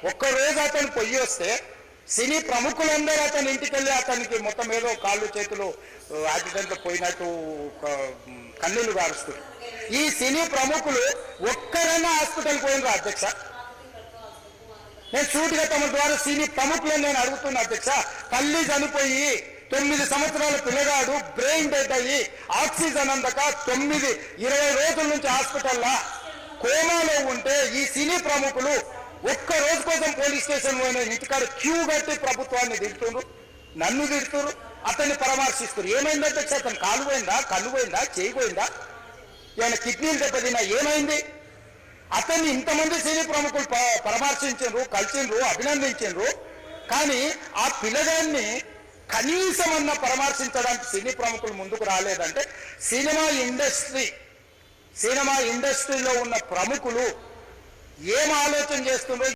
ఒక్కరోజు అతను పొయ్యి వస్తే సినీ ప్రముఖులందరూ అతని ఇంటికి వెళ్ళి అతనికి మొత్తం ఏదో కాళ్ళు చేతులు యాక్సిడెంట్లో పోయినట్టు కన్నీళ్లు గారుస్తారు. ఈ సినీ ప్రముఖులు ఒక్కరైనా హాస్పిటల్ పోయినరా అధ్యక్ష? నేను సూటిగా తమ ద్వారా సినీ ప్రముఖులను నేను అడుగుతున్నా అధ్యక్ష. తల్లి చనిపోయి 9 సంవత్సరాల పిల్లగాడు బ్రెయిన్ డెడ్ అయ్యి ఆక్సిజన్ అందక 20 రోజుల నుంచి హాస్పిటల్లో కోమాలో ఉంటే ఈ సినీ ప్రముఖులు ఒక్క రోజు కోసం పోలీస్ స్టేషన్ పోయిన ఇంటికాడ క్యూ కట్టి ప్రభుత్వాన్ని తిడుతున్నారు, నన్ను తిడుతున్నారు, అతన్ని పరామర్శిస్తారు. ఏమైంది అధ్యక్ష? అతను కాలు పోయిందా, కన్ను పోయిందా, చేయి పోయిందా, ఏమైనా కిడ్నీలు దెబ్బతిన్నా, ఏమైంది? అతన్ని ఇంతమంది సినీ ప్రముఖులు పరామర్శించారు, కలిసిండ్రు, అభినందించారు. కానీ ఆ పిల్లగాన్ని కనీసం అన్న పరామర్శించడానికి సినీ ప్రముఖులు ముందుకు రాలేదంటే సినిమా ఇండస్ట్రీలో ఉన్న ప్రముఖులు ఏం ఆలోచన చేస్తుండ్రో